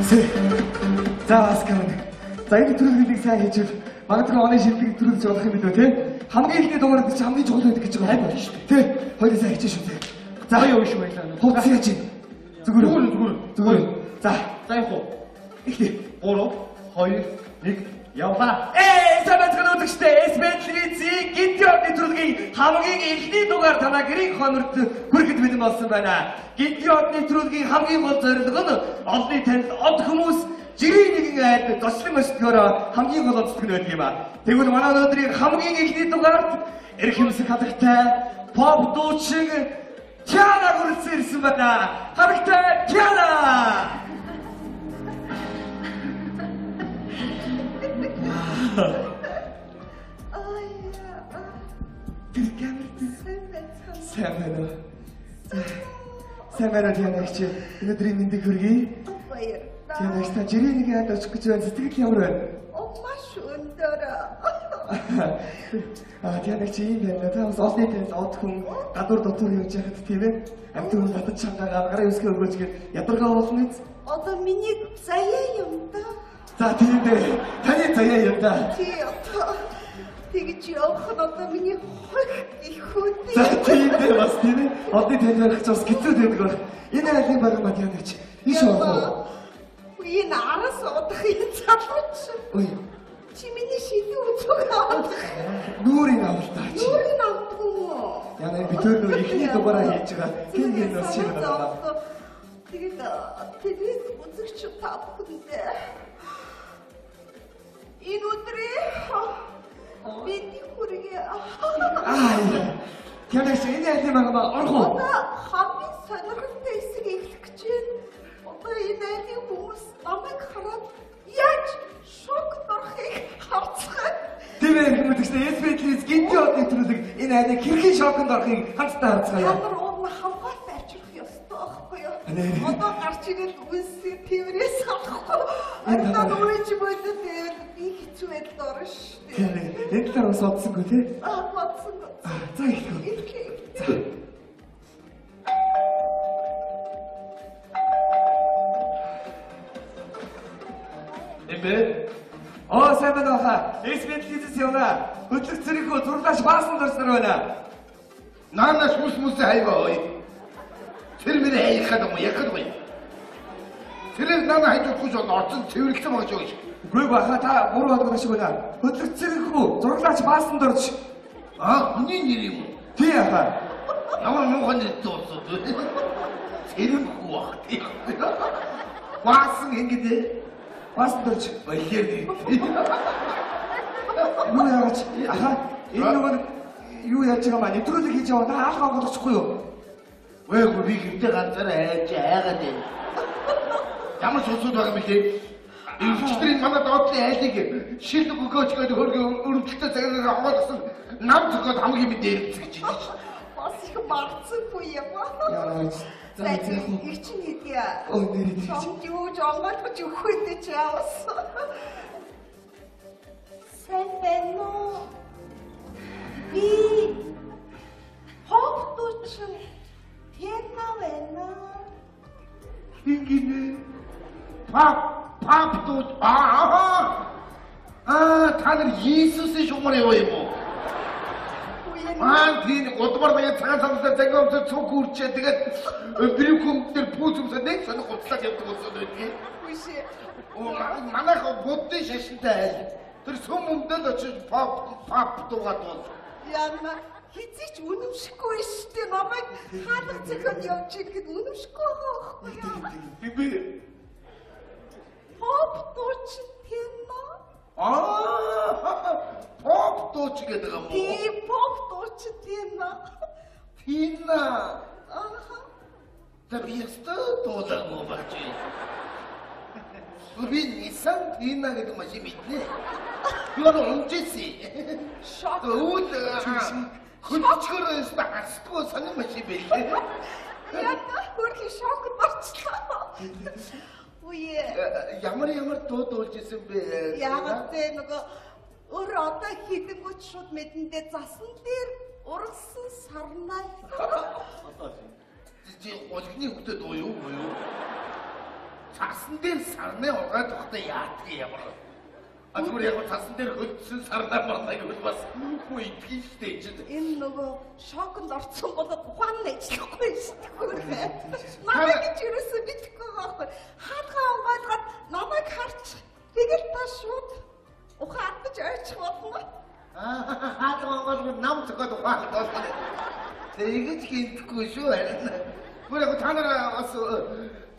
За бас гэнэ. За энэ төрөлхийг сайн хийчихвэл магадгүй оны шилдэг төрөлж болох юм билүү те. Хамгийн ихний дугаард чи хамгийн чухал байдаг гэж байгаа юм шүү дээ. Тэ. Хоёул сайн хийчих шүү дээ. За юу шүү байлаа. Хувцас яаж юм? Зүгээр. За яг уу. Ихтэй. 3 2 1 яваа. Самбайцхан үзэгчтэй Эсбэтлицийн гинтиодны төрөлгийн хамгийн ихний дугаар танаа гэрийн хонорт хүрэхэд бэлэн болсон байна. Гинтиодны төрөлгийн хамгийн гол зорилго нь олонний танил од хүмүүс жирийн нэгэн айлд зочлон өсдгөөр хамгийн гол онцлог нь байдаг юм а. Тэгвэл манай өнөөдрийн хамгийн ихний дугаард эрх юмсах хадагтай pop дуучин Тиана хүрэлцэн ирсэн байна. Хадагтай Тиана! Сайн байна Тиана гэж өнөөдрийн мэндийг хүргэе. Тиана гэж та жирийн нэг яд очих гэж байна. Сэтгэл ямар байна? Маш өндөр. Тиана гэж юм байна. Та бас олны танил од хүн гадуур дотор явж байхад тийм ээ. Амтны хүн татаж чангаа гараа өсгөө өгөөч гээд ядаргаа болно биз? Одоо миний заяа юм да. За тийм дээ. Таны заяа юм да. Тэгж явах нь одоо миний хог их үгүй. За тийм дээ бас тийм ээ. Одны танилах ч бас хэцүү байдаг баг. Энэ айлын баг маа Тиана гэж. Иш уу. Энэ араас удах юм залууч. Ой. Чи миний шийдвэр үзүүг авах. Нүрийн авалтаач. Нүрийн авдгүй юу? Яна би тэр нөө ихний дугаараа хийж байгаа. Тийм юм уу шиг байна. Тэгээд телевиз үзэгч та бүхэндээ энэ өдрийн бидний хүргээ. Тянагч энэ айлын магамаа орох уу? Хамгийн сонирхолтой хэсэг эхлэх гэж байна. Одоо энэ айлын хүмүүс намайг хараад яаж шок дорхыг харцгаа. Тийм ээ хүмүүстээ Эсбэтлиц гинтиодны төрөлөг энэ айлыг хэрхэн шоконд орохыг хамтдаа харцгаая. Ямар уурна хамгаалт авчрах ёстой байхгүй юу? Одоо гарч ирэл үнсээ тэрээс авахгүй. Одоо нөрөж бодсон дээр би хэцүү байдалд орно шүү дээ. Тийм ээ. Энэ талаар бас бодсонгүй тий? Бодсон. За ихлээ. За. Эмбэ? Сайн байна уу? Эсбэтлицээс явна. Хөдлөх зэрэггүй зурлаач баасан дурсар байна. Наанаш мус хайваа ой. Тэр мэрэ хайхад юм яхад бай. Тэр наана хайдахгүй жоо орцон цэвэрлсэн байгаа шүү. Үгүй баха та буруу боддог шиг байна. Хөдлөх зэрэггүй зурлаач баасан дурч. Хүний нэр юм уу? Тий яха. Ямар муухай нэртэй болсон. Цэвэрлэхгүй баг тий. Баасан ингэдэ. Баасан дурч. Баяр. Юу яач? Энэ нөгөө юу яаж байгаа маань нэвтрүүлэг хийж яваа. Та хаалгаа онгоцохгүй юу? Үгүй би гэртээ ганцаараа айж айгаад байна. Ямар сонсоод байгаа юм бэ? Инженерийн манай доотлын айлыг шилдэг өгөөч гэдэг хөргөө өрөвдөлтөй цагаар онгоцсон нам зөвхөн хамгийн мэд дээрвч гэж байна. Бас их марцгүй юм аа. Яач? За их чинь хийдья. Ой нэрээ. Чамд юу жонгоч өгөхөд ч яваас. Сайн байна уу? Би ховтуч Тиана байна. Хингинэ. Пап дуу. Та нар Иесусийн шугамар яваа юм уу? Тийм удмар байгаа цагаан самсаар загиомсоо цуг үрчээ тэгээд брюкум дээр пүүцумсаа нэг сонир хуцлаад явдаг болсон байдгийг. Үгүй. Манайх буддын шашинтай айл. Тэр сүм өмдөд очиж пап дуугаад бол. Яна хизээч үнэмшихгүй шүү дээ. Намайг хаалга зөхөнд явж ирэхэд үнэмшихгүй байхгүй юу? Би Pop дууч Тиана. Pop дууч гэдэг юм уу? Тийм, pop дууч Тиана. Тиана. Тэр ястаа дуулаагүй багч. Би Nissan Тиана гэдэг машин мэднэ. Юу унжээсэй. Шок. Хөлчгөрөөс хасдгүй сонир машин байлээ. Яна хөрхи шок болчихлоо. Үе. Ямар дуу дуулж исэн бэ? Яагаад те нөгөө өөр одоо хидэнгүүт шууд мэдэндээ засан дээр ургасан сарнаа. Чи ожигны хөлтөд уу юу? цасан дээр сарны угаад тогтой яадаг ямар. Зүгээр яг цасан дээр хөлдсөн сарнаа марнаг бол бас үгүй итгэж штэ чинь. Энэ нөгөө шоконд орцсон болоод ухаан нэжлэхгүй штэ. Намайг ч юусэн битгэхгүй байхгүй. Хаалгаа угаалгаад намайг харч тэгэл та шууд ухаан атж ойчих болно. Хаалгаа угаалгаад нам цогод ухаалт болно. Тэгэж хийхгүй шүү харин. Гүрэг та нараа бас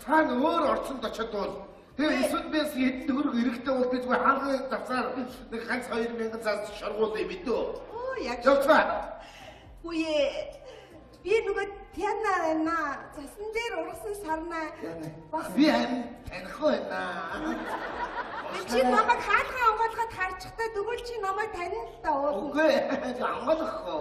цаана өөр орчинд очиод бол тэгээ эсвэл бис хэдэн төгрөг эрэхтэй бол би зүгээр хаалгын завсаар нэг ганц 2000 цаас шаргуулъя мэдөө. Оо яг явцгаа. үе би нөгөө тяна байна. Засан дээр ургасан сарнаа бас Би танихгүй байна. чи намайг хаалгаа угаалгаад харчихтаа тэгвэл чи намайг таних л да уу. Үгүй амгалахгүй.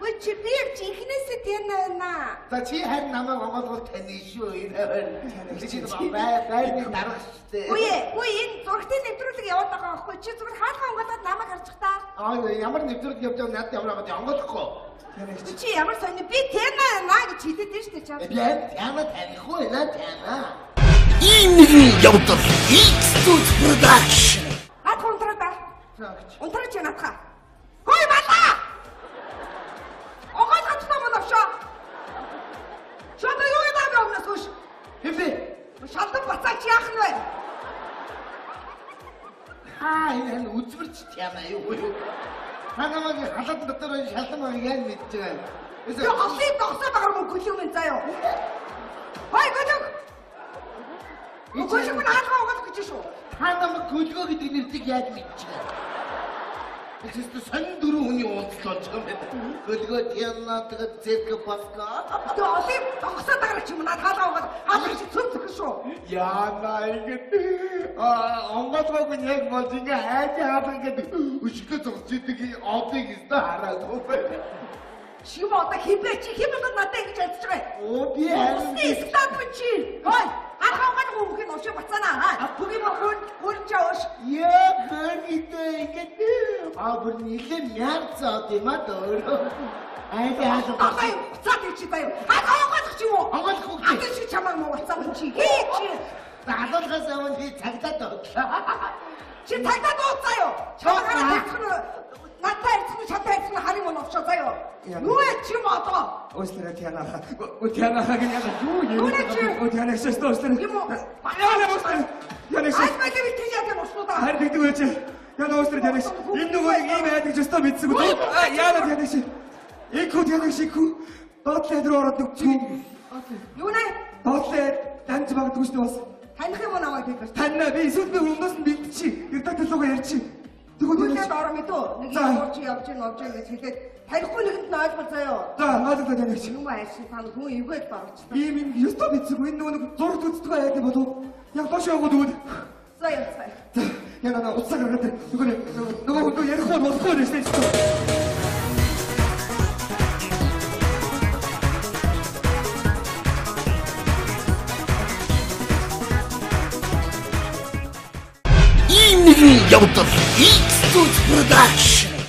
Ой чи би чихнээсээ тяна байна. За чи харин намайг онгоолгол таны шүү энэ. Чи байрны дарах штэ. Үе энэ зургтын нэвтрүүлэг яваад байгаа байхгүй чи зүгээр хаалгаа угаалгаад намайг харчихтаа. Ямар нэвтрүүлэг явж байгаа надад ямар байгаа онгоолохгүй. Чи ямар сони би тяна байна гэж хэлээд штэ чам. Би яна танихгүй байна тана. ийм нэгэн явдал X-Tooth Production. Ат контрата. Унтраач надхаа. Хой бата. Огоолгоч намайг авшаа. Чамд юу гэдэг юм бэ сүш? Хэмбэ. Шалдан бацаач яах нь вэ? Энэ үзмэрч тямаа юу. Та намайг халаад дотор шалдан яг мэдж байгаа. Юу олыг догсоо байгаа мөн гөлөг юм заяа. Хой гөлөг. Гөлөг нь хаалгаа угаалах гэж шүү. Та намайг гөлгөө гэдэг нэрийг яаж мэдж байгаа. Эсвэл сонин дөрөв хүний уулзалт болж байгаа юм байна. Гөлгөө тямаа тэгээд зэвгэ баска. Юу олыг догсоо байгаа ч юм надад хаалгаа угаалах. Хаалга чи цөмцөх шүү. Яна ингэ онгоцгоог нь яг болж ингэ хайж хаалга гэдэг өшгөө зогсож идэг одыг өстө хараагүй байна. Чи одоо хибээ чи хибээ надад ингэж ярьж байгаа. Оо би харин Стат чи. Хой хаалгаа угаалах юм хин очоо бацаана. Бүги мохон үрчөөш. яг хэвээ ингэ бүр нилээ мяцаад юм аа дөөрөө. Айди хаалга Ай цаад чи таа. Хаалгаа угаалах чи юу? онгоцгоог хөвгөө. Ата чи чамаа муу бацаана чи. Хий чи. Залуулгаас өмнө би цагдаад одлоо. Чи тагтаа дууцаа юу? Чамаараа хайцхан надтай хайцхан чамтай хайцхан харин мөн овчоо заяа. Юу вэ чи мото? Өслөрө тянаха. Тянаха гэнэ юу юм. Нүрэ чи. Тянах шээс өслөрө. Юм уу? Яна өслөрө. Янах шээс. Ай мэлээ би тийяд юм уснуудаа. Харин гэдэг үеч. Яна өслөрө тянах. Энэ нөгөө ийм айдаг ч өстө мэдсэг үү? Яна тянах шээ. Эко тянах шийхүү. Доотлоо дээр ороод өгчгүй. Юу нэ? Доотлоо данж магадгүй шүү бас. Таних юм уу намайг бид? Танна би эсвэл би өмнөөс нь бэлтчи. Ирдэг төлөөгөө ярьчих. Түгүүлээд ороо мэдөө. Нэг юм орж явж гэж хэлээд танихгүй нэгэнд нь ойлгол заяа. За, наадад таньж. Юм айшин тань хүн эвгээд баруучсан. Ийм юм ёстой мэдсэг энэ нөгөө зураг үздэг яа гэдэг болов. Яг доош яваад өгөөд. Заяа. За, яна уцаа гаргаад нөгөө хүн ярих бол болохгүй нэ шүү. ийм нэгэн явдал X-Tooth Production.